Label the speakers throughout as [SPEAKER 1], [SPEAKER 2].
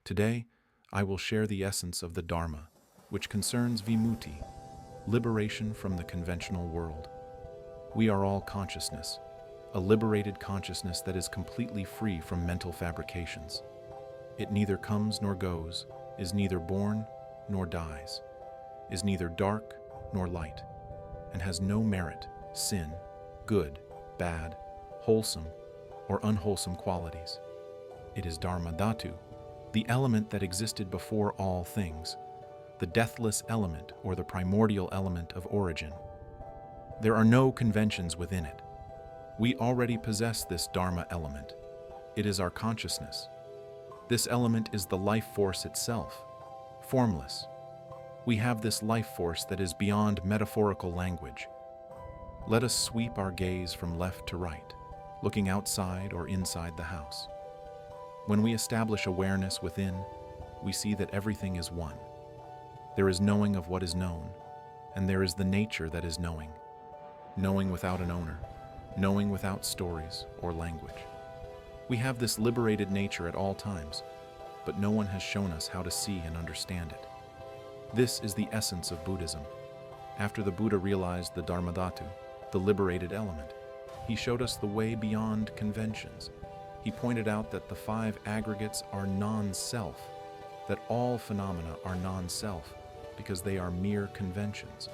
[SPEAKER 1] Today, I will share the essence of the Dharma, which concerns Vimutti, liberation from the conventional world. We are all consciousness, a liberated consciousness that is completely free from mental fabrications. It neither comes nor goes, is neither born nor dies, is neither dark nor light, and has no merit, sin, good, bad, wholesome, or unwholesome qualities. It is Dharma Dhatu, the element that existed before all things, the deathless element or the primordial element of origin. There are no conventions within it. We already possess this Dharma element. It is our consciousness. This element is the life force itself, formless. We have this life force that is beyond metaphorical language. Let us sweep our gaze from left to right, looking outside or inside the house. When we establish awareness within, we see that everything is one. There is knowing of what is known, and there is the nature that is knowing. Knowing without an owner, knowing without stories or language. We have this liberated nature at all times, but no one has shown us how to see and understand it. This is the essence of Buddhism. After the Buddha realized the Dharmadhatu, the liberated element, he showed us the way beyond conventions. He pointed out that the five aggregates are non-self, that all phenomena are non-self because they are mere conventions.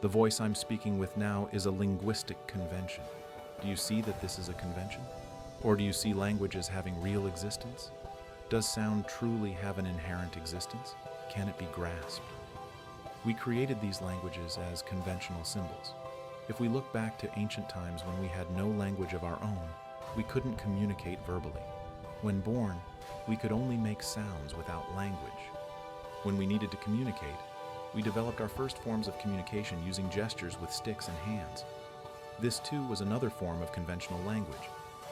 [SPEAKER 1] The voice I'm speaking with now is a linguistic convention. Do you see that this is a convention? Or do you see language as having real existence? Does sound truly have an inherent existence? Can it be grasped? We created these languages as conventional symbols. If we look back to ancient times when we had no language of our own, we couldn't communicate verbally. When born, we could only make sounds without language. When we needed to communicate, we developed our first forms of communication using gestures with sticks and hands. This too was another form of conventional language,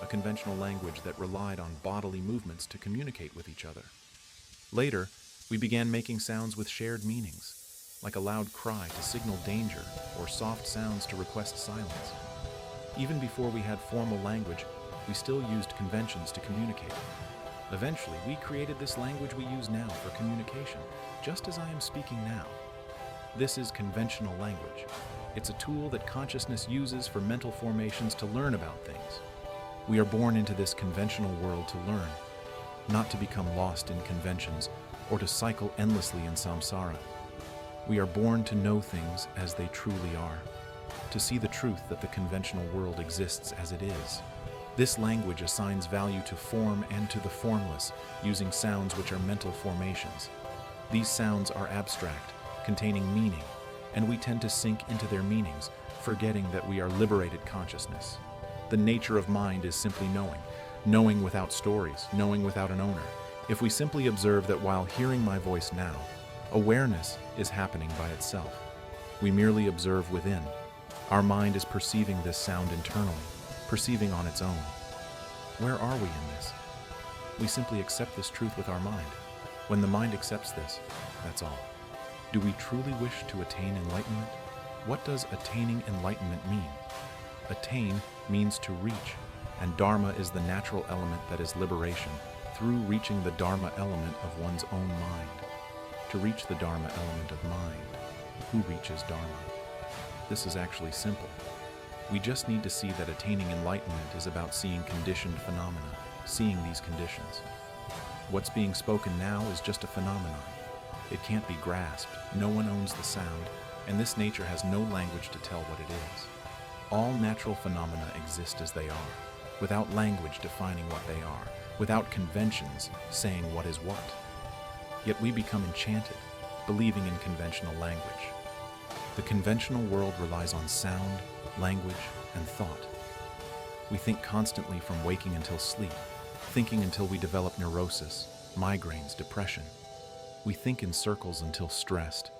[SPEAKER 1] a conventional language that relied on bodily movements to communicate with each other. Later, we began making sounds with shared meanings, like a loud cry to signal danger or soft sounds to request silence. Even before we had formal language, we still used conventions to communicate. Eventually, we created this language we use now for communication, just as I am speaking now. This is conventional language. It's a tool that consciousness uses for mental formations to learn about things. We are born into this conventional world to learn, not to become lost in conventions or to cycle endlessly in samsara. We are born to know things as they truly are, to see the truth that the conventional world exists as it is. This language assigns value to form and to the formless, using sounds which are mental formations. These sounds are abstract, containing meaning, and we tend to sink into their meanings, forgetting that we are liberated consciousness. The nature of mind is simply knowing, knowing without stories, knowing without an owner. If we simply observe that while hearing my voice now, awareness is happening by itself. We merely observe within. Our mind is perceiving this sound internally, perceiving on its own. Where are we in this? We simply accept this truth with our mind. When the mind accepts this, that's all. Do we truly wish to attain enlightenment? What does attaining enlightenment mean? Attain means to reach, and Dharma is the natural element that is liberation, through reaching the Dharma element of one's own mind. To reach the Dharma element of mind, who reaches Dharma? This is actually simple. We just need to see that attaining enlightenment is about seeing conditioned phenomena, seeing these conditions. What's being spoken now is just a phenomenon. It can't be grasped, no one owns the sound, and this nature has no language to tell what it is. All natural phenomena exist as they are, without language defining what they are, without conventions saying what is what. Yet we become enchanted, believing in conventional language. The conventional world relies on sound, language, and thought. We think constantly from waking until sleep, thinking until we develop neurosis, migraines, depression. We think in circles until stressed,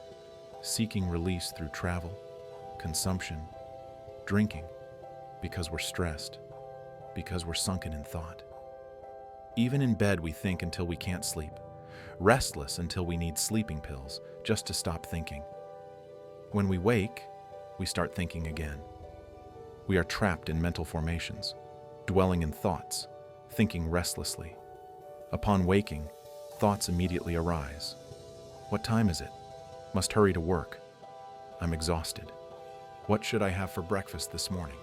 [SPEAKER 1] seeking release through travel, consumption, drinking, because we're stressed, because we're sunken in thought. Even in bed we think until we can't sleep, restless until we need sleeping pills just to stop thinking. When we wake, we start thinking again. We are trapped in mental formations, dwelling in thoughts, thinking restlessly. Upon waking, Thoughts immediately arise. What time is it? Must hurry to work. I'm exhausted. What should I have for breakfast this morning?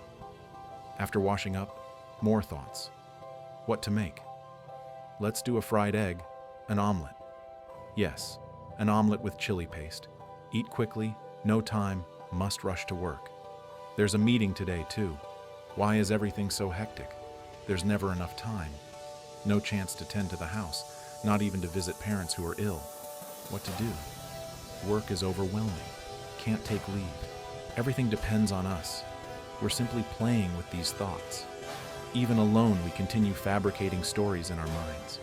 [SPEAKER 1] After washing up, more thoughts. What to make? Let's do a fried egg, an omelet. Yes, an omelet with chili paste. Eat quickly, no time, must rush to work. There's a meeting today too. Why is everything so hectic? There's never enough time. No chance to tend to the house, not even to visit parents who are ill. What to do? Work is overwhelming. Can't take leave. Everything depends on us. We're simply playing with these thoughts. Even alone, we continue fabricating stories in our minds.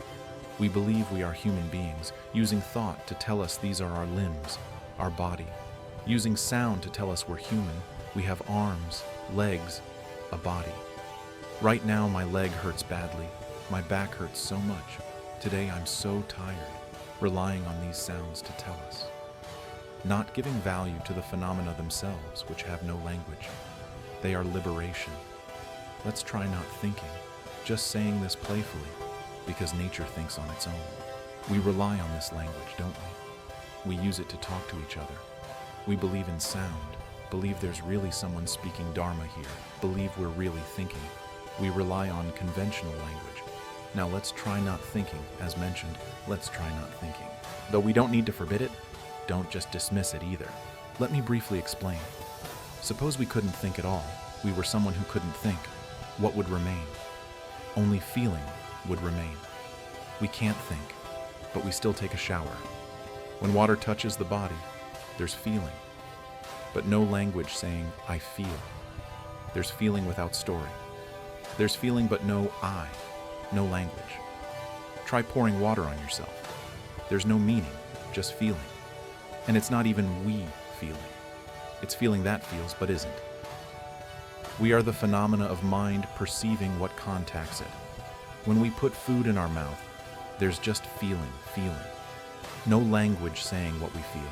[SPEAKER 1] We believe we are human beings, using thought to tell us these are our limbs, our body. Using sound to tell us we're human, we have arms, legs, a body. Right now, my leg hurts badly. My back hurts so much. Today, I'm so tired, relying on these sounds to tell us. Not giving value to the phenomena themselves, which have no language. They are liberation. Let's try not thinking, just saying this playfully, because nature thinks on its own. We rely on this language, don't we? We use it to talk to each other. We believe in sound, believe there's really someone speaking Dharma here, believe we're really thinking. We rely on conventional language. Now let's try not thinking, as mentioned, let's try not thinking. Though we don't need to forbid it, don't just dismiss it either. Let me briefly explain. Suppose we couldn't think at all. We were someone who couldn't think. What would remain? Only feeling would remain. We can't think, but we still take a shower. When water touches the body, there's feeling, but no language saying, I feel. There's feeling without story. There's feeling but no I, no language. Try pouring water on yourself. There's no meaning, just feeling. And it's not even we feeling. It's feeling that feels but isn't. We are the phenomena of mind perceiving what contacts it. When we put food in our mouth, there's just feeling. No language saying what we feel,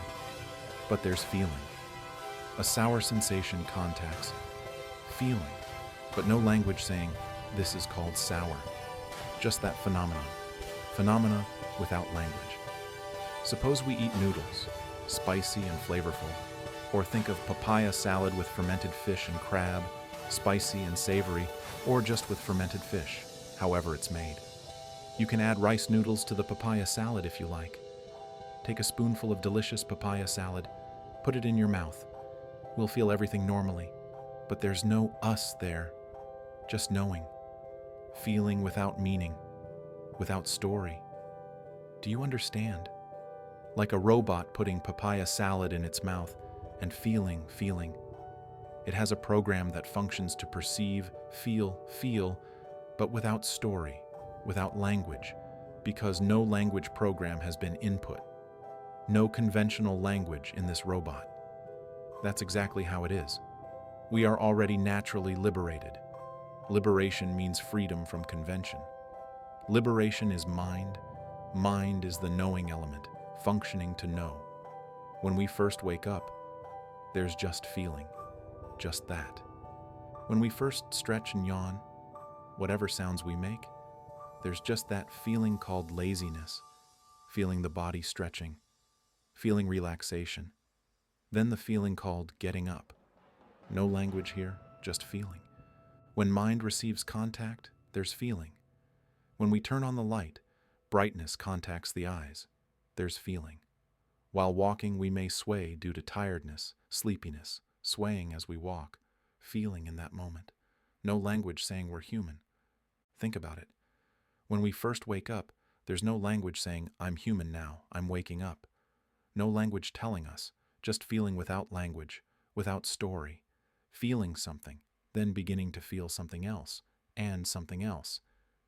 [SPEAKER 1] but there's feeling. A sour sensation contacts feeling, but no language saying this is called sour. Just that phenomenon. Phenomena without language. Suppose we eat noodles, spicy and flavorful, or think of papaya salad with fermented fish and crab, spicy and savory, or just with fermented fish, however it's made. You can add rice noodles to the papaya salad if you like. Take a spoonful of delicious papaya salad, put it in your mouth. We'll feel everything normally, but there's no us there, just knowing, feeling without meaning, without story. Do you understand? Like a robot putting papaya salad in its mouth and feeling. It has a program that functions to perceive, feel, but without story, without language, because no language program has been input. No conventional language in this robot. That's exactly how it is. We are already naturally liberated. Liberation means freedom from convention. Liberation is mind. Mind is the knowing element, functioning to know. When we first wake up, there's just feeling, just that. When we first stretch and yawn, whatever sounds we make, there's just that feeling called laziness, feeling the body stretching, feeling relaxation. Then the feeling called getting up. No language here, just feeling. When mind receives contact, there's feeling. When we turn on the light, brightness contacts the eyes. There's feeling. While walking, we may sway due to tiredness, sleepiness, swaying as we walk, feeling in that moment. No language saying we're human. Think about it. When we first wake up, there's no language saying, I'm human now, I'm waking up. No language telling us, just feeling without language, without story. Feeling something, then beginning to feel something else, and something else.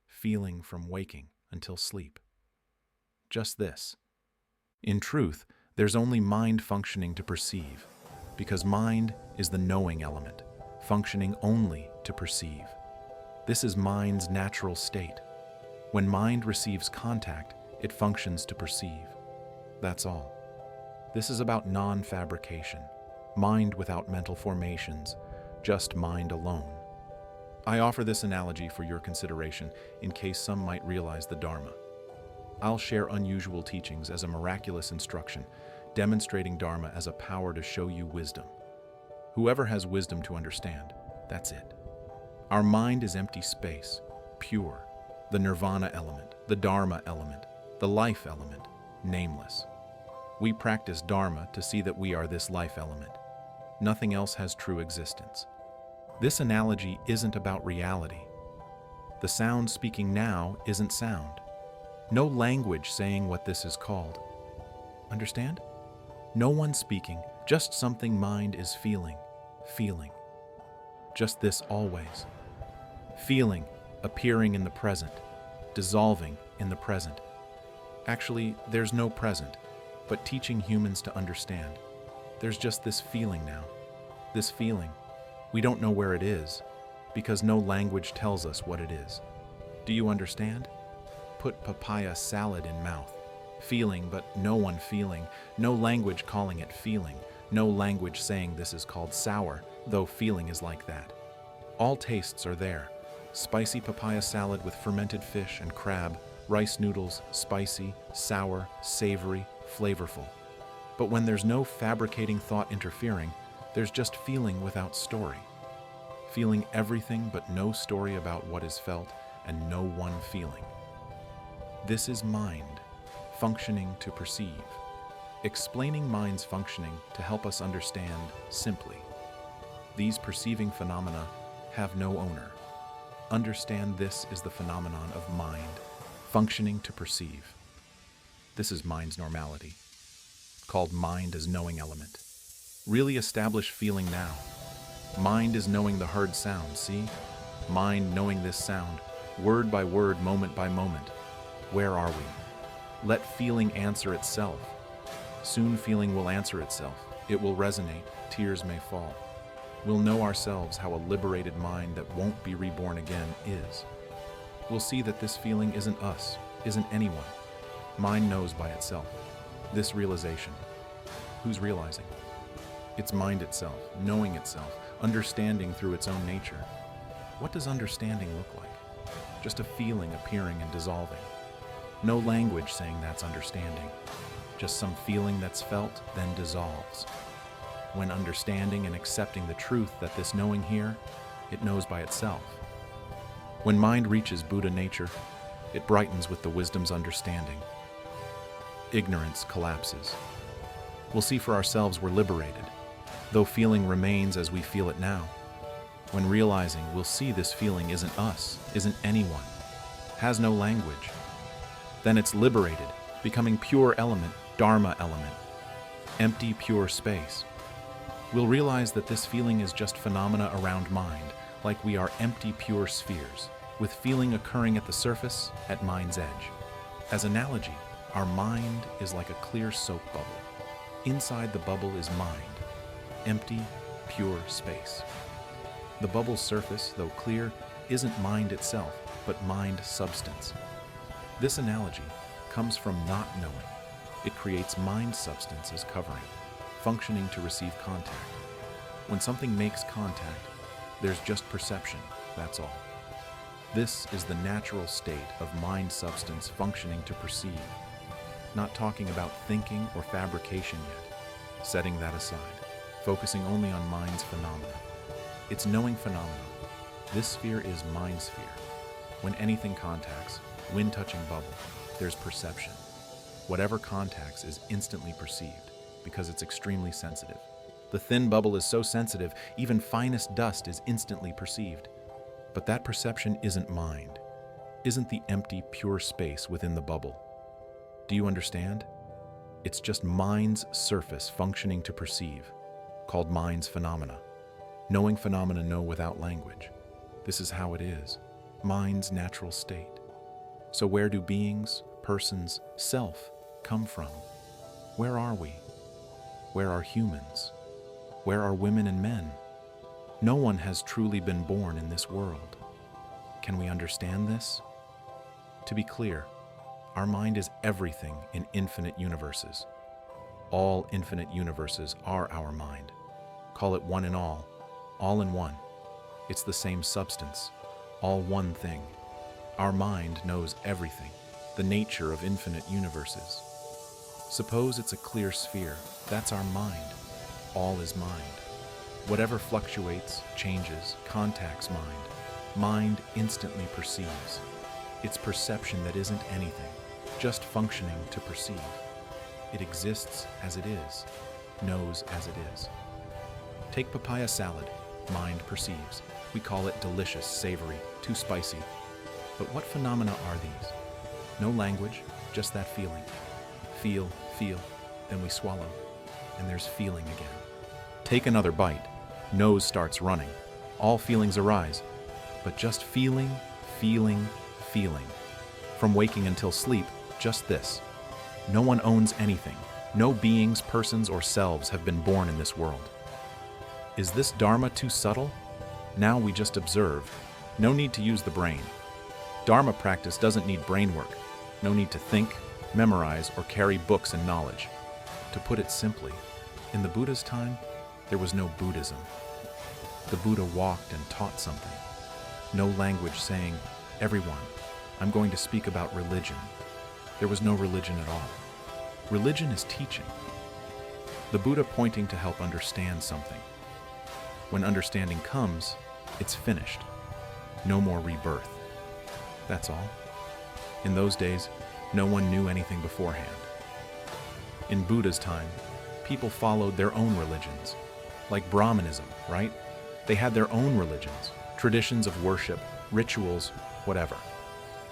[SPEAKER 1] Feeling from waking until sleep. Just this. In truth, there's only mind functioning to perceive, because mind is the knowing element, functioning only to perceive. This is mind's natural state. When mind receives contact, it functions to perceive. That's all. This is about non-fabrication, mind without mental formations, just mind alone. I offer this analogy for your consideration in case some might realize the Dharma. I'll share unusual teachings as a miraculous instruction, demonstrating Dharma as a power to show you wisdom. Whoever has wisdom to understand, that's it. Our mind is empty space, pure, the nirvana element, the Dharma element, the life element, nameless. We practice Dharma to see that we are this life element. Nothing else has true existence. This analogy isn't about reality. The sound speaking now isn't sound. No language saying what this is called. Understand? No one speaking, just something mind is feeling. Just this always. Feeling, appearing in the present, dissolving in the present. Actually, there's no present, but teaching humans to understand. There's just this feeling now. This feeling. We don't know where it is, because no language tells us what it is. Do you understand? Put papaya salad in mouth. Feeling, but no one feeling. No language calling it feeling. No language saying this is called sour, though feeling is like that. All tastes are there. Spicy papaya salad with fermented fish and crab, rice noodles, spicy, sour, savory, flavorful. But when there's no fabricating thought interfering, there's just feeling without story. Feeling everything but no story about what is felt and no one feeling. This is mind, functioning to perceive. Explaining mind's functioning to help us understand simply. These perceiving phenomena have no owner. Understand this is the phenomenon of mind, functioning to perceive. This is mind's normality, called mind as knowing element. Really establish feeling now. Mind is knowing the heard sound, see? Mind knowing this sound, word by word, moment by moment. Where are we? Let feeling answer itself. Soon feeling will answer itself. It will resonate, tears may fall. We'll know ourselves how a liberated mind that won't be reborn again is. We'll see that this feeling isn't us, isn't anyone. Mind knows by itself. This realization. Who's realizing? It's mind itself, knowing itself, understanding through its own nature. What does understanding look like? Just a feeling appearing and dissolving. No language saying that's understanding. Just some feeling that's felt, then dissolves. When understanding and accepting the truth that this knowing here, it knows by itself. When mind reaches Buddha nature, it brightens with the wisdom's understanding. Ignorance collapses. We'll see for ourselves we're liberated, though feeling remains as we feel it now. When realizing, we'll see this feeling isn't us, isn't anyone, has no language. Then it's liberated, becoming pure element, Dharma element, empty pure space. We'll realize that this feeling is just phenomena around mind, like we are empty pure spheres, with feeling occurring at the surface, at mind's edge. As analogy, our mind is like a clear soap bubble. Inside the bubble is mind, empty, pure space. The bubble's surface, though clear, isn't mind itself, but mind substance. This analogy comes from not knowing. It creates mind substance as covering, functioning to receive contact. When something makes contact, there's just perception, that's all. This is the natural state of mind substance functioning to perceive. Not talking about thinking or fabrication yet, setting that aside, focusing only on mind's phenomena. It's knowing phenomena. This sphere is mind sphere. When anything contacts, wind touching bubble, there's perception. Whatever contacts is instantly perceived because it's extremely sensitive. The thin bubble is so sensitive, even finest dust is instantly perceived. But that perception isn't mind, isn't the empty, pure space within the bubble. Do you understand? It's just mind's surface functioning to perceive, called mind's phenomena. Knowing phenomena know without language. This is how it is, mind's natural state. So where do beings, persons, self come from? Where are we? Where are humans? Where are women and men? No one has truly been born in this world. Can we understand this? To be clear, our mind is everything in infinite universes. All infinite universes are our mind. Call it one in all in one. It's the same substance, all one thing. Our mind knows everything. the nature of infinite universes. Suppose it's a clear sphere. That's our mind. All is mind. Whatever fluctuates, changes, contacts mind. Mind instantly perceives. It's perception that isn't anything, just functioning to perceive. It exists as it is, knows as it is. Take papaya salad. Mind perceives. We call it delicious, savory, too spicy. But what phenomena are these? No language, just that feeling. Feel, then we swallow, and there's feeling again. Take another bite. Nose starts running. All feelings arise, but just feeling. From waking until sleep, just this. No one owns anything. No beings, persons, or selves have been born in this world. Is this Dharma too subtle? Now we just observe. No need to use the brain. Dharma practice doesn't need brain work. No need to think, memorize, or carry books and knowledge. To put it simply, in the Buddha's time, there was no Buddhism. The Buddha walked and taught something. No language saying, "Everyone, I'm going to speak about religion." There was no religion at all. Religion is teaching. The Buddha pointing to help understand something. When understanding comes, it's finished. No more rebirth. That's all. In those days, no one knew anything beforehand. In Buddha's time, people followed their own religions, like Brahmanism, right? They had their own religions, traditions of worship, rituals, whatever.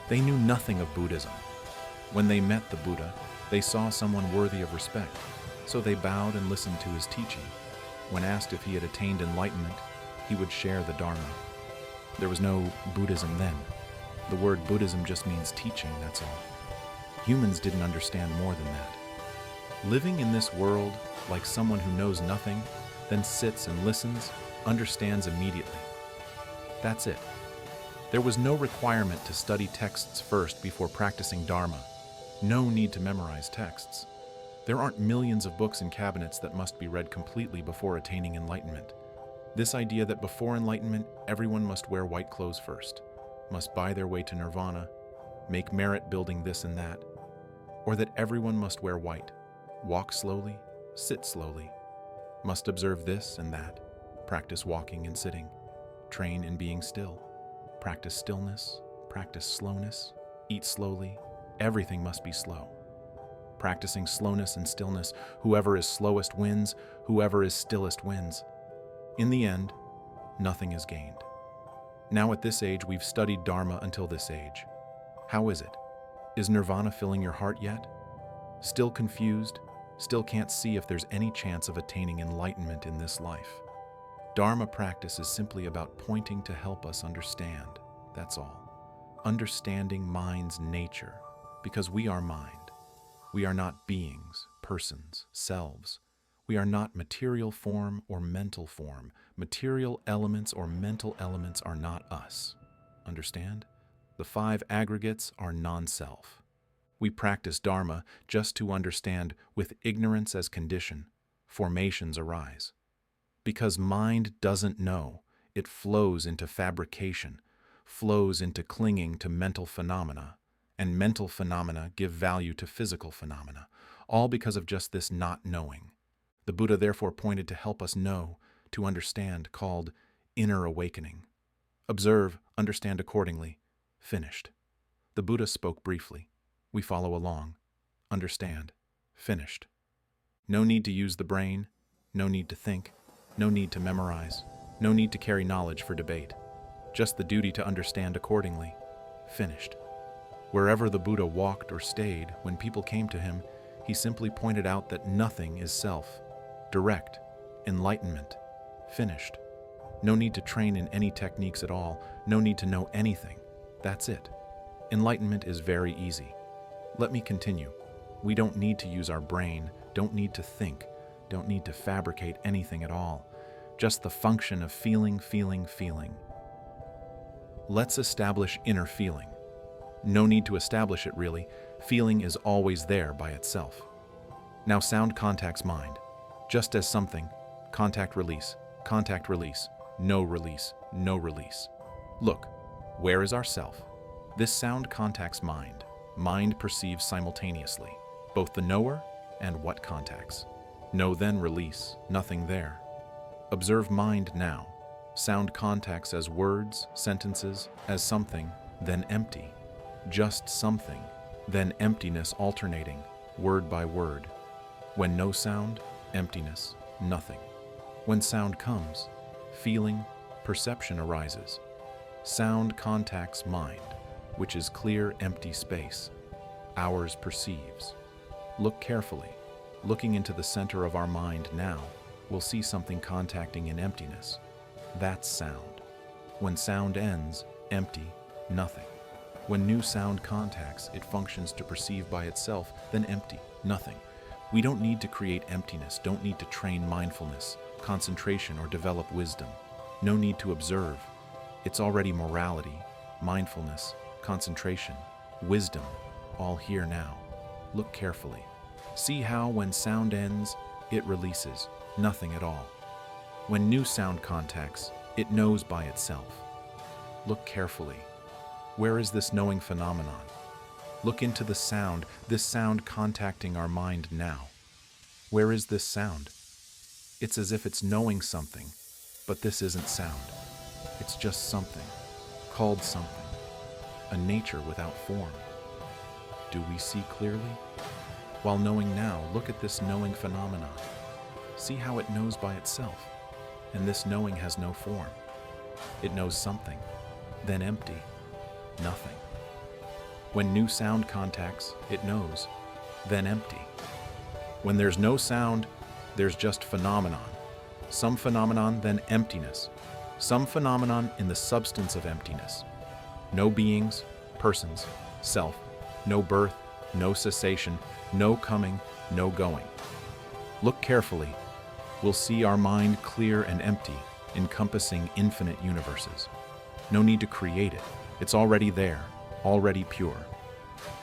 [SPEAKER 1] They knew nothing of Buddhism. When they met the Buddha, they saw someone worthy of respect, so they bowed and listened to his teaching. When asked if he had attained enlightenment, he would share the Dharma. There was no Buddhism then. The word Buddhism just means teaching, that's all. Humans didn't understand more than that. Living in this world like someone who knows nothing, then sits and listens, understands immediately. That's it. There was no requirement to study texts first before practicing Dharma. No need to memorize texts. There aren't millions of books in cabinets that must be read completely before attaining enlightenment. This idea that before enlightenment, everyone must wear white clothes first, must buy their way to nirvana, make merit building this and that, or that everyone must wear white, walk slowly, sit slowly, must observe this and that, practice walking and sitting, train in being still, practice stillness, practice slowness, eat slowly, everything must be slow. Practicing slowness and stillness, whoever is slowest wins, whoever is stillest wins. In the end, nothing is gained. Now at this age, we've studied Dharma until this age. How is it? Is nirvana filling your heart yet? Still confused? Still can't see if there's any chance of attaining enlightenment in this life? Dharma practice is simply about pointing to help us understand. That's all. Understanding mind's nature, because we are mind. We are not beings, persons, selves. We are not material form or mental form. Material elements or mental elements are not us. Understand? The 5 aggregates are non-self. We practice Dharma just to understand with ignorance as condition, formations arise. Because mind doesn't know, it flows into fabrication, flows into clinging to mental phenomena, and mental phenomena give value to physical phenomena, all because of just this not knowing. The Buddha therefore pointed to help us know, to understand, called inner awakening. Observe, understand accordingly. Finished. The Buddha spoke briefly. We follow along. Understand. Finished. No need to use the brain, no need to think, no need to memorize, no need to carry knowledge for debate. Just the duty to understand accordingly. Finished. Wherever the Buddha walked or stayed, when people came to him, he simply pointed out that nothing is self. Direct. Enlightenment. Finished. No need to train in any techniques at all, no need to know anything. That's it. Enlightenment is very easy. Let me continue. We don't need to use our brain, don't need to think, don't need to fabricate anything at all. Just the function of feeling. Let's establish inner feeling. No need to establish it really. Feeling is always there by itself. Now sound contacts mind. Just as something, contact release, no release, no release. Look, where is our self? This sound contacts mind. Mind perceives simultaneously, both the knower and what contacts. Know then release, nothing there. Observe mind now. Sound contacts as words, sentences, as something, then empty. Just something, then emptiness alternating, word by word. When no sound, emptiness, nothing. When sound comes, feeling, perception arises. Sound contacts mind, which is clear, empty space. Ours perceives. Look carefully. Looking into the center of our mind now, we'll see something contacting in emptiness. That's sound. When sound ends, empty, nothing. When new sound contacts, it functions to perceive by itself, then empty, nothing. We don't need to create emptiness, don't need to train mindfulness, concentration, or develop wisdom. No need to observe. It's already morality, mindfulness, concentration, wisdom, all here now. Look carefully. See how when sound ends, it releases, nothing at all. When new sound contacts, it knows by itself. Look carefully. Where is this knowing phenomenon? Look into the sound, this sound contacting our mind now. Where is this sound? It's as if it's knowing something, but this isn't sound. It's just something, called something, a nature without form. Do we see clearly? While knowing now, look at this knowing phenomenon. See how it knows by itself, and this knowing has no form. It knows something, then empty, nothing. When new sound contacts, it knows, then empty. When there's no sound, there's just phenomenon. Some phenomenon, then emptiness. Some phenomenon in the substance of emptiness. No beings, persons, self, no birth, no cessation, no coming, no going. Look carefully. We'll see our mind clear and empty, encompassing infinite universes. No need to create it. It's already there, already pure.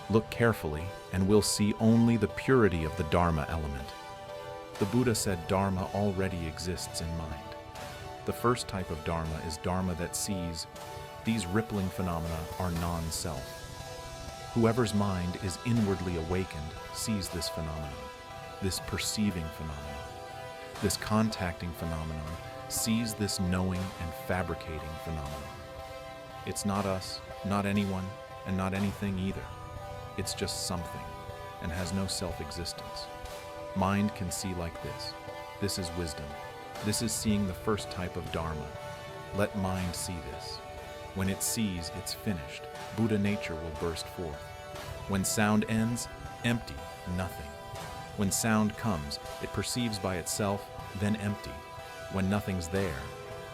[SPEAKER 1] Look carefully, and we'll see only the purity of the Dharma element. The Buddha said Dharma already exists in mind. The first type of Dharma is Dharma that sees. These rippling phenomena are non-self. Whoever's mind is inwardly awakened sees this phenomenon, this perceiving phenomenon, this contacting phenomenon, sees this knowing and fabricating phenomenon. It's not us, not anyone, and not anything either. It's just something, and has no self-existence. Mind can see like this. This is wisdom. This is seeing the first type of Dharma. Let mind see this. When it sees, it's finished. Buddha nature will burst forth. When sound ends, empty, nothing. When sound comes, it perceives by itself, then empty. When nothing's there,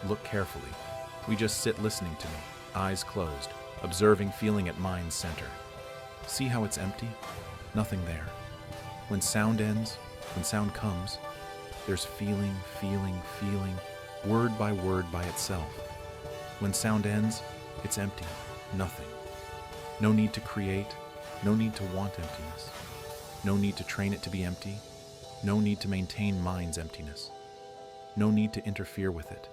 [SPEAKER 1] look carefully. We just sit listening to me, eyes closed, observing, feeling at mind's center. See how it's empty? Nothing there. When sound ends, when sound comes, there's feeling, feeling, feeling, word by itself. When sound ends, it's empty, nothing. No need to create, no need to want emptiness. No need to train it to be empty. No need to maintain mind's emptiness. No need to interfere with it.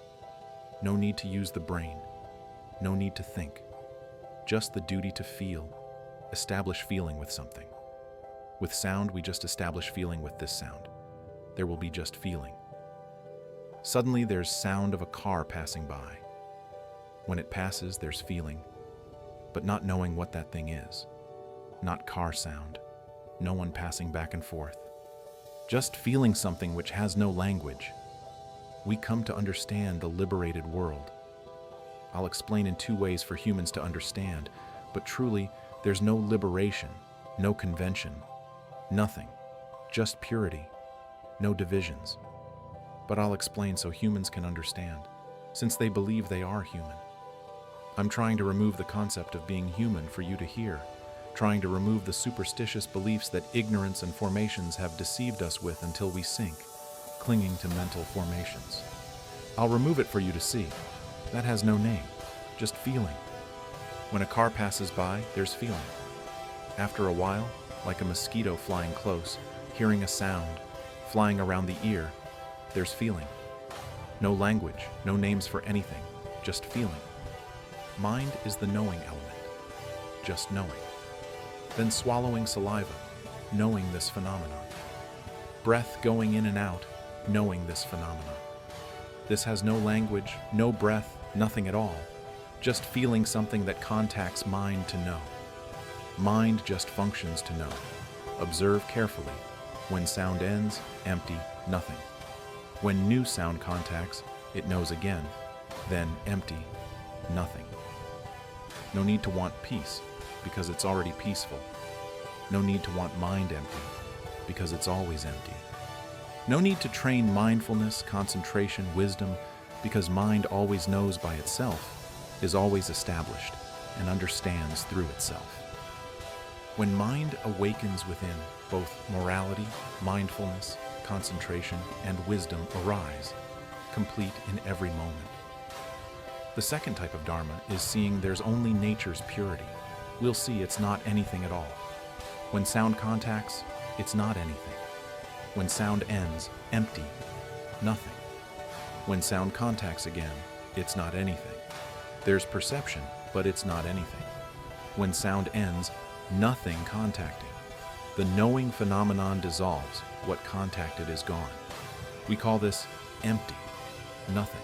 [SPEAKER 1] No need to use the brain. No need to think. Just the duty to feel. Establish feeling with something. With sound, we just establish feeling with this sound. There will be just feeling. Suddenly, there's sound of a car passing by. When it passes, there's feeling, but not knowing what that thing is. Not car sound. No one passing back and forth. Just feeling something which has no language. We come to understand the liberated world. I'll explain in two ways for humans to understand, but truly, there's no liberation, no convention, nothing, just purity, no divisions. But I'll explain so humans can understand, since they believe they are human. I'm trying to remove the concept of being human for you to hear, trying to remove the superstitious beliefs that ignorance and formations have deceived us with until we sink, clinging to mental formations. I'll remove it for you to see. That has no name, just feeling. When a car passes by, there's feeling. After a while, like a mosquito flying close, hearing a sound, flying around the ear, there's feeling. No language, no names for anything, just feeling. Mind is the knowing element, just knowing. then swallowing saliva, knowing this phenomenon. Breath going in and out, knowing this phenomenon. This has no language, no breath, nothing at all, just feeling something that contacts mind to know. Mind just functions to know. Observe carefully. When sound ends, empty, nothing. When new sound contacts, it knows again, then empty, nothing. No need to want peace, because it's already peaceful. No need to want mind empty, because it's always empty. No need to train mindfulness, concentration, wisdom, because mind always knows by itself, is always established, and understands through itself. When mind awakens within, both morality, mindfulness, concentration, and wisdom arise, complete in every moment. The second type of Dharma is seeing there's only nature's purity. We'll see it's not anything at all. When sound contacts, it's not anything. When sound ends, empty, nothing. When sound contacts again, it's not anything. There's perception, but it's not anything. When sound ends, nothing contacting. The knowing phenomenon dissolves. What contacted is gone. We call this empty, nothing.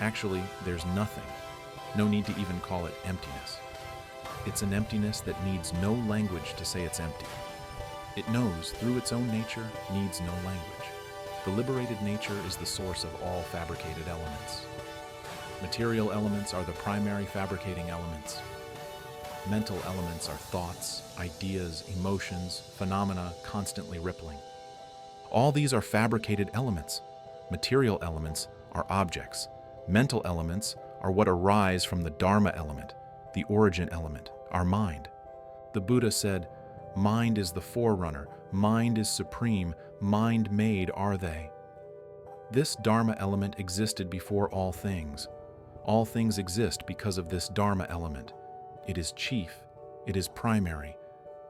[SPEAKER 1] Actually, there's nothing. No need to even call it emptiness. It's an emptiness that needs no language to say it's empty. It knows, through its own nature, needs no language. The liberated nature is the source of all fabricated elements. Material elements are the primary fabricating elements. Mental elements are thoughts, ideas, emotions, phenomena constantly rippling. All these are fabricated elements. Material elements are objects. Mental elements are what arise from the Dharma element, the origin element, our mind. The Buddha said, "Mind is the forerunner, mind is supreme, mind-made are they." This Dharma element existed before all things. All things exist because of this Dharma element. It is chief, it is primary.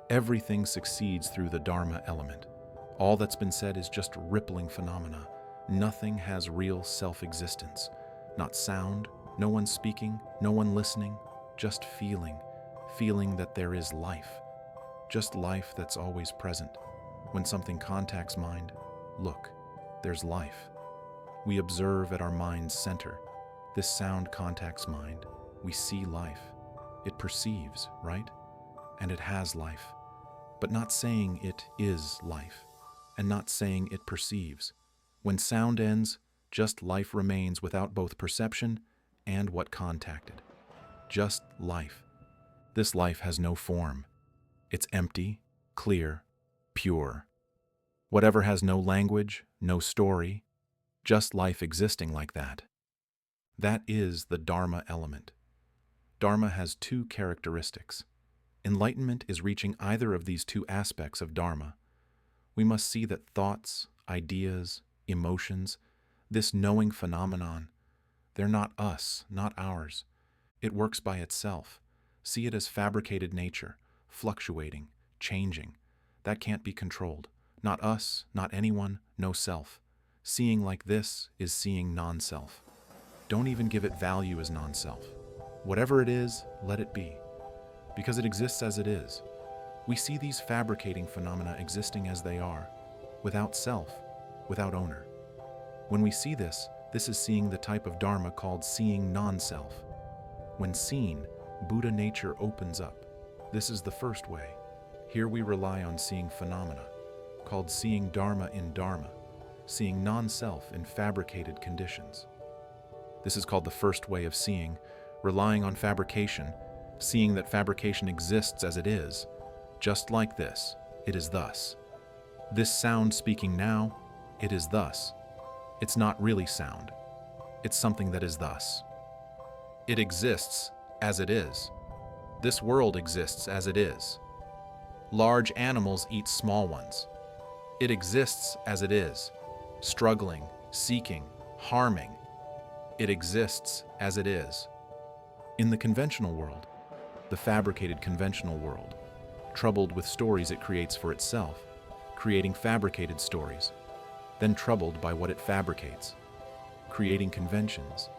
[SPEAKER 1] Everything succeeds through the Dharma element. All that's been said is just rippling phenomena. Nothing has real self-existence. Not sound, no one speaking, no one listening, just feeling that there is life. Just life that's always present. When something contacts mind, look, there's life. We observe at our mind's center. This sound contacts mind. We see life. It perceives, right? And it has life. But not saying it is life, and not saying it perceives. When sound ends, just life remains without both perception and what contacted. Just life. This life has no form. It's empty, clear, pure. Whatever has no language, no story, just life existing like that. That is the Dharma element. Dharma has two characteristics. Enlightenment is reaching either of these two aspects of Dharma. We must see that thoughts, ideas, emotions, this knowing phenomenon, they're not us, not ours. It works by itself. See it as fabricated nature, fluctuating, changing. That can't be controlled. Not us, not anyone, no self. Seeing like this is seeing non-self. Don't even give it value as non-self. Whatever it is, let it be. Because it exists as it is. We see these fabricating phenomena existing as they are, without self, without owner. When we see this, this is seeing the type of Dharma called seeing non-self. When seen, Buddha nature opens up. This is the first way. Here we rely on seeing phenomena, called seeing Dharma in Dharma, seeing non-self in fabricated conditions. This is called the first way of seeing, relying on fabrication, seeing that fabrication exists as it is. Just like this, it is thus. This sound speaking now, it is thus. It's not really sound. It's something that is thus. It exists as it is. This world exists as it is. Large animals eat small ones. It exists as it is, struggling, seeking, harming. It exists as it is. In the conventional world, the fabricated conventional world, troubled with stories it creates for itself, creating fabricated stories, then troubled by what it fabricates, creating conventions,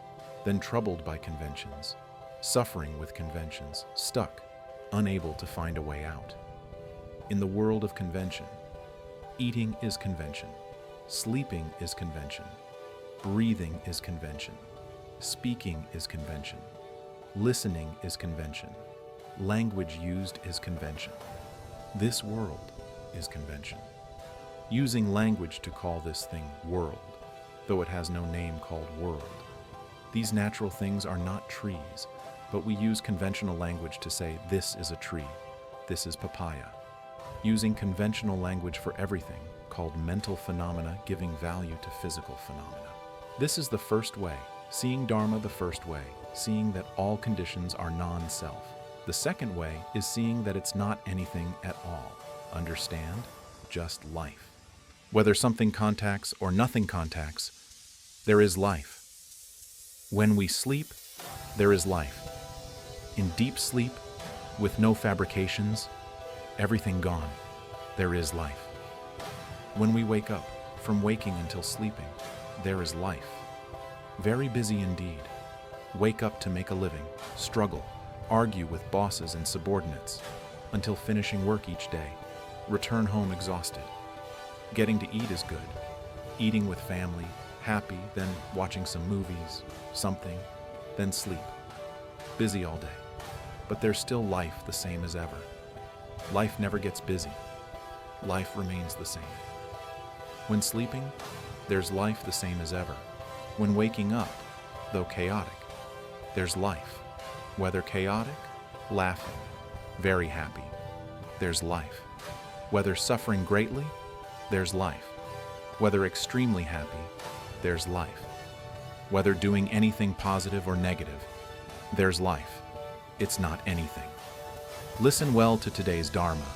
[SPEAKER 1] then troubled by conventions, suffering with conventions, stuck, unable to find a way out. In the world of convention, eating is convention, sleeping is convention, breathing is convention, speaking is convention, listening is convention, language used is convention. This world is convention. Using language to call this thing world, though it has no name called world. These natural things are not trees, but we use conventional language to say this is a tree, this is papaya. Using conventional language for everything, called mental phenomena giving value to physical phenomena. This is the first way, seeing Dharma the first way, seeing that all conditions are non-self. The second way is seeing that it's not anything at all. Understand? Just life. Whether something contacts or nothing contacts, there is life. When we sleep, there is life. In deep sleep, with no fabrications, everything gone, there is life. When we wake up, from waking until sleeping, there is life. Very busy indeed. Wake up to make a living, struggle, argue with bosses and subordinates, until finishing work each day, return home exhausted. Getting to eat is good. Eating with family, happy, then watching some movies, something, then sleep. Busy all day. But there's still life the same as ever. Life never gets busy. Life remains the same. When sleeping, there's life the same as ever. When waking up, though chaotic, there's life. Whether chaotic, laughing, very happy, there's life. Whether suffering greatly, there's life. Whether extremely happy, there's life. Whether doing anything positive or negative, there's life. It's not anything. Listen well to today's Dharma.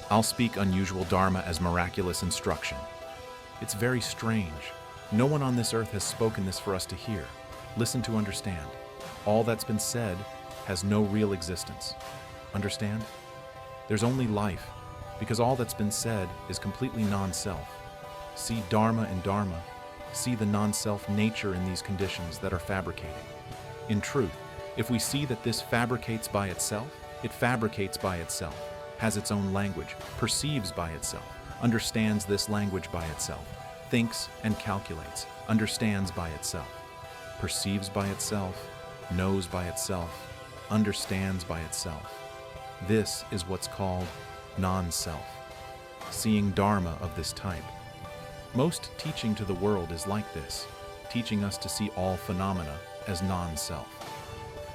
[SPEAKER 1] I'll speak unusual Dharma as miraculous instruction. It's very strange. No one on this earth has spoken this for us to hear. Listen to understand. All that's been said has no real existence. Understand? There's only life, because all that's been said is completely non-self. See Dharma in Dharma. See the non-self nature in these conditions that are fabricating. In truth, if we see that this fabricates by itself, it fabricates by itself, has its own language, perceives by itself, understands this language by itself, thinks and calculates, understands by itself, perceives by itself, knows by itself, understands by itself. This is what's called non-self. Seeing Dharma of this type. Most teaching to the world is like this, teaching us to see all phenomena as non-self.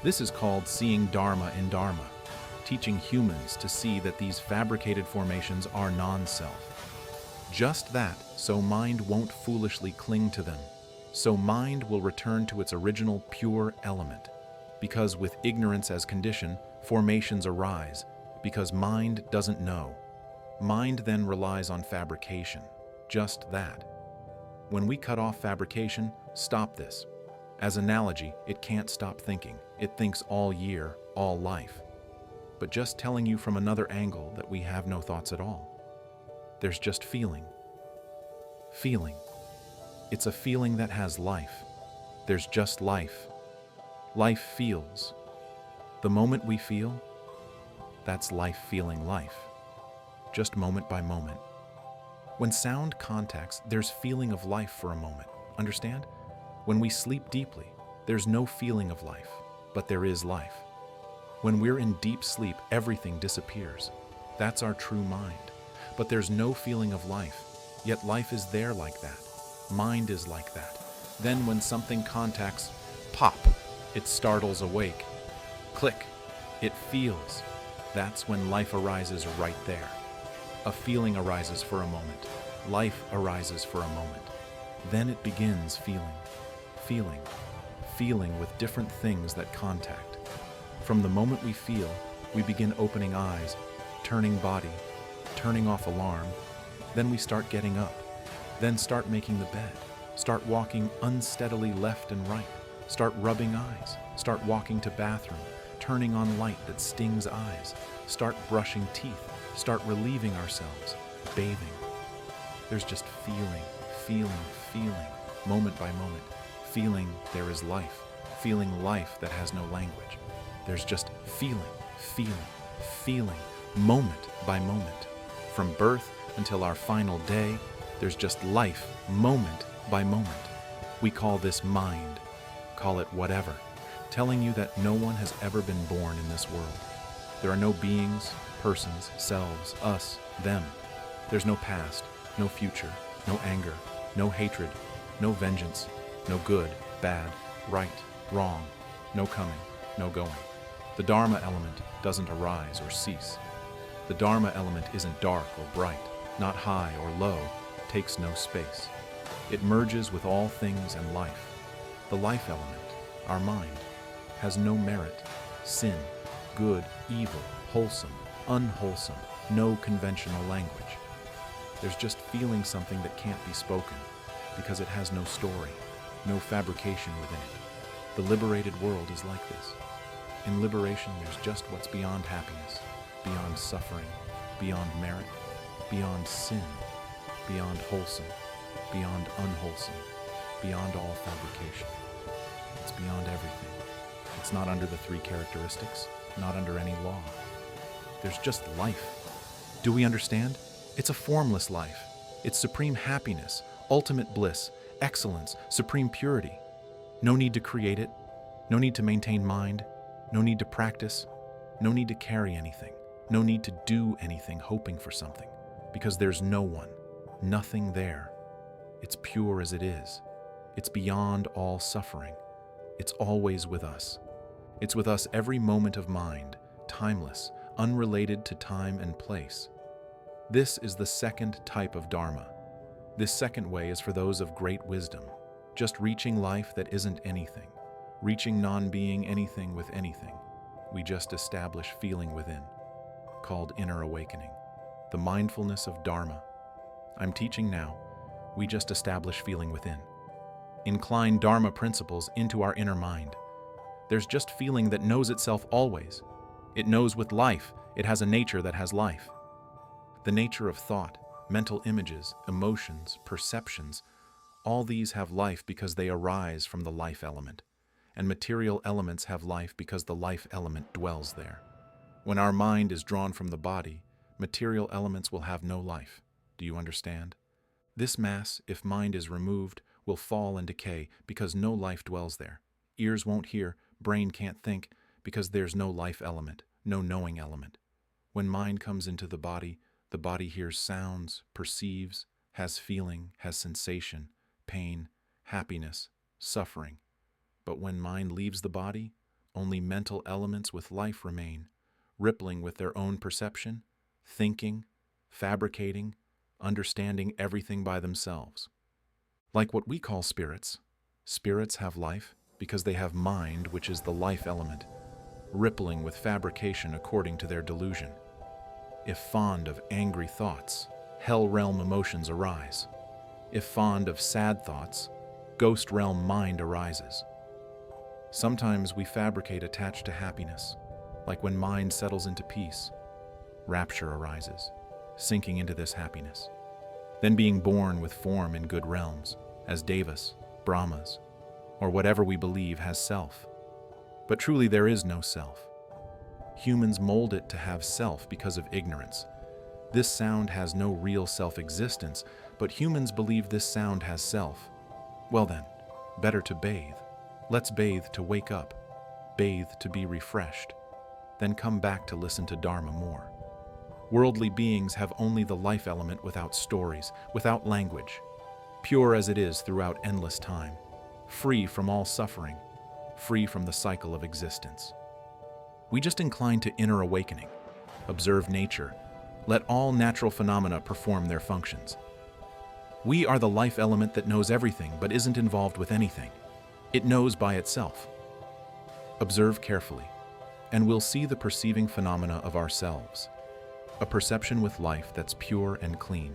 [SPEAKER 1] This is called seeing Dharma in Dharma, teaching humans to see that these fabricated formations are non-self. Just that, so mind won't foolishly cling to them. So mind will return to its original pure element. Because with ignorance as condition, formations arise, because mind doesn't know. Mind then relies on fabrication. Just that. When we cut off fabrication, stop this. As analogy, it can't stop thinking. It thinks all year, all life. But just telling you from another angle that we have no thoughts at all. There's just feeling. Feeling. It's a feeling that has life. There's just life. Life feels. The moment we feel, that's life feeling life. Just moment by moment. When sound contacts, there's feeling of life for a moment. Understand? When we sleep deeply, there's no feeling of life, but there is life. When we're in deep sleep, everything disappears. That's our true mind. But there's no feeling of life, yet life is there like that. Mind is like that. Then when something contacts, pop, it startles awake. Click, it feels. That's when life arises right there. A feeling arises for a moment. Life arises for a moment. Then it begins feeling, feeling, feeling with different things that contact. From the moment we feel, we begin opening eyes, turning body, turning off alarm. Then we start getting up. Then start making the bed. Start walking unsteadily left and right. Start rubbing eyes. Start walking to bathroom, turning on light that stings eyes. Start brushing teeth. Start relieving ourselves, bathing. There's just feeling, feeling, feeling, moment by moment. Feeling there is life, feeling life that has no language. There's just feeling, feeling, feeling, moment by moment. From birth until our final day, there's just life, moment by moment. We call this mind. Call it whatever, telling you that no one has ever been born in this world. There are no beings, persons, selves, us, them. There's no past, no future, no anger, no hatred, no vengeance, no good, bad, right, wrong, no coming, no going. The Dharma element doesn't arise or cease. The Dharma element isn't dark or bright, not high or low, takes no space. It merges with all things and life. The life element, our mind, has no merit, sin, good, evil, wholesome, unwholesome, no conventional language. There's just feeling something that can't be spoken because it has no story, no fabrication within it. The liberated world is like this. In liberation, there's just what's beyond happiness, beyond suffering, beyond merit, beyond sin, beyond wholesome, beyond unwholesome, beyond all fabrication. It's beyond everything. It's not under the three characteristics, not under any law. There's just life. Do we understand? It's a formless life. It's supreme happiness, ultimate bliss, excellence, supreme purity. No need to create it, no need to maintain mind, no need to practice, no need to carry anything, no need to do anything hoping for something, because there's no one, nothing there. It's pure as it is. It's beyond all suffering. It's always with us. It's with us every moment of mind, timeless, unrelated to time and place. This is the second type of Dharma. This second way is for those of great wisdom, just reaching life that isn't anything, reaching non-being anything with anything. We just establish feeling within, called inner awakening, the mindfulness of Dharma. I'm teaching now. We just establish feeling within. Incline Dharma principles into our inner mind. There's just feeling that knows itself always. It knows with life. It has a nature that has life. The nature of thought, mental images, emotions, perceptions, all these have life because they arise from the life element. And material elements have life because the life element dwells there. When our mind is drawn from the body, material elements will have no life. Do you understand? This mass, if mind is removed, will fall and decay because no life dwells there. Ears won't hear, brain can't think, because there's no life element, no knowing element. When mind comes into the body hears sounds, perceives, has feeling, has sensation, pain, happiness, suffering. But when mind leaves the body, only mental elements with life remain, rippling with their own perception, thinking, fabricating, understanding everything by themselves. Like what we call spirits. Spirits have life because they have mind, which is the life element, rippling with fabrication according to their delusion. If fond of angry thoughts, hell realm emotions arise. If fond of sad thoughts, ghost realm mind arises. Sometimes we fabricate attached to happiness, like when mind settles into peace. Rapture arises, sinking into this happiness. Then being born with form in good realms, as Devas, Brahmas, or whatever we believe has self. But truly there is no self. Humans mold it to have self because of ignorance. This sound has no real self-existence, but humans believe this sound has self. Well then, better to bathe. Let's bathe to wake up, bathe to be refreshed, then come back to listen to Dharma more. Worldly beings have only the life element without stories, without language, pure as it is throughout endless time, free from all suffering, free from the cycle of existence. We just incline to inner awakening, observe nature, let all natural phenomena perform their functions. We are the life element that knows everything but isn't involved with anything. It knows by itself. Observe carefully, and we'll see the perceiving phenomena of ourselves. A perception with life that's pure and clean,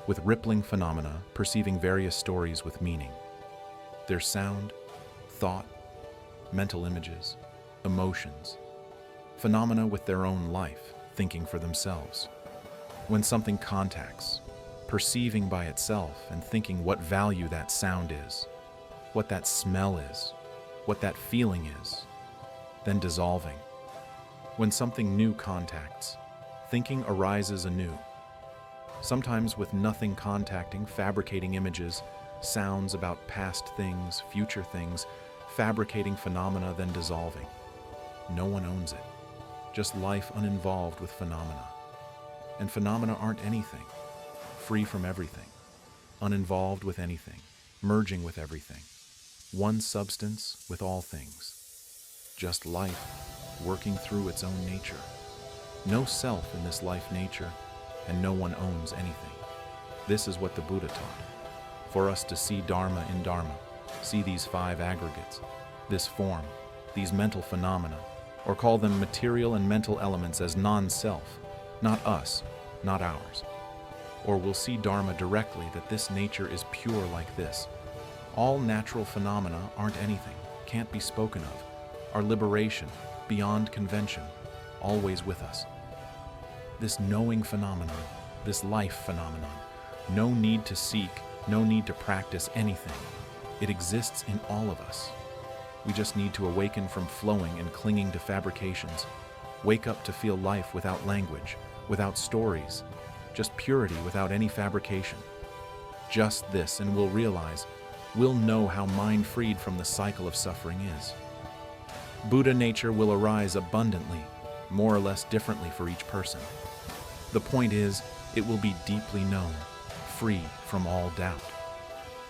[SPEAKER 1] with rippling phenomena perceiving various stories with meaning. There's sound, thought, mental images, emotions, phenomena with their own life, thinking for themselves. When something contacts, perceiving by itself and thinking what value that sound is, what that smell is, what that feeling is, then dissolving. When something new contacts, thinking arises anew, sometimes with nothing contacting, fabricating images, sounds about past things, future things, fabricating phenomena, then dissolving. No one owns it, just life uninvolved with phenomena. And phenomena aren't anything, free from everything, uninvolved with anything, merging with everything, one substance with all things. Just life, working through its own nature. No self in this life nature, and no one owns anything. This is what the Buddha taught. For us to see Dharma in Dharma, see these five aggregates, this form, these mental phenomena, or call them material and mental elements as non-self, not us, not ours. Or we'll see Dharma directly, that this nature is pure like this. All natural phenomena aren't anything, can't be spoken of, are liberation, beyond convention, always with us. This knowing phenomenon, this life phenomenon, no need to seek, no need to practice anything. It exists in all of us. We just need to awaken from flowing and clinging to fabrications, wake up to feel life without language, without stories, just purity without any fabrication. Just this, and we'll realize, we'll know how mind freed from the cycle of suffering is. Buddha nature will arise abundantly, more or less differently for each person. The point is, it will be deeply known, free from all doubt.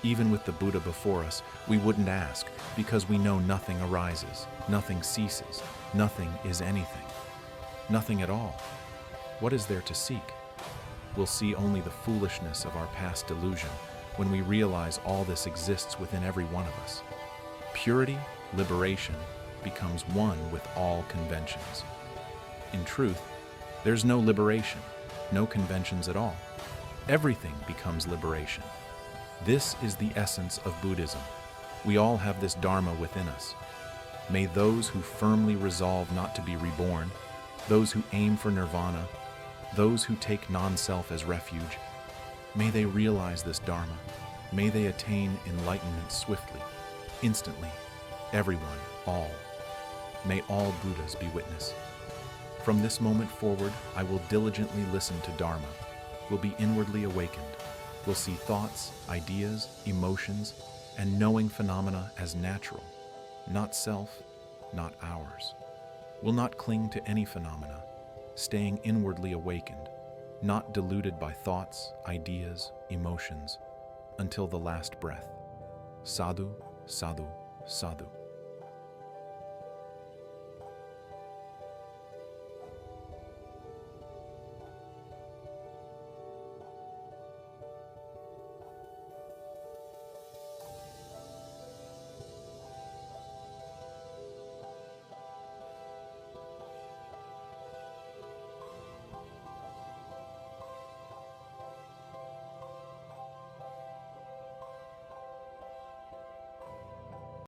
[SPEAKER 1] Even with the Buddha before us, we wouldn't ask, because we know nothing arises, nothing ceases, nothing is anything. Nothing at all. What is there to seek? We'll see only the foolishness of our past delusion when we realize all this exists within every one of us. Purity, liberation, becomes one with all conventions. In truth, there's no liberation, no conventions at all. Everything becomes liberation. This is the essence of Buddhism. We all have this Dharma within us. May those who firmly resolve not to be reborn, those who aim for nirvana, those who take non-self as refuge, may they realize this Dharma. May they attain enlightenment swiftly, instantly, everyone, all. May all Buddhas be witness. From this moment forward, I will diligently listen to Dharma, will be inwardly awakened, will see thoughts, ideas, emotions, and knowing phenomena as natural, not self, not ours. Will not cling to any phenomena, staying inwardly awakened, not deluded by thoughts, ideas, emotions, until the last breath. Sadhu, sadhu, sadhu.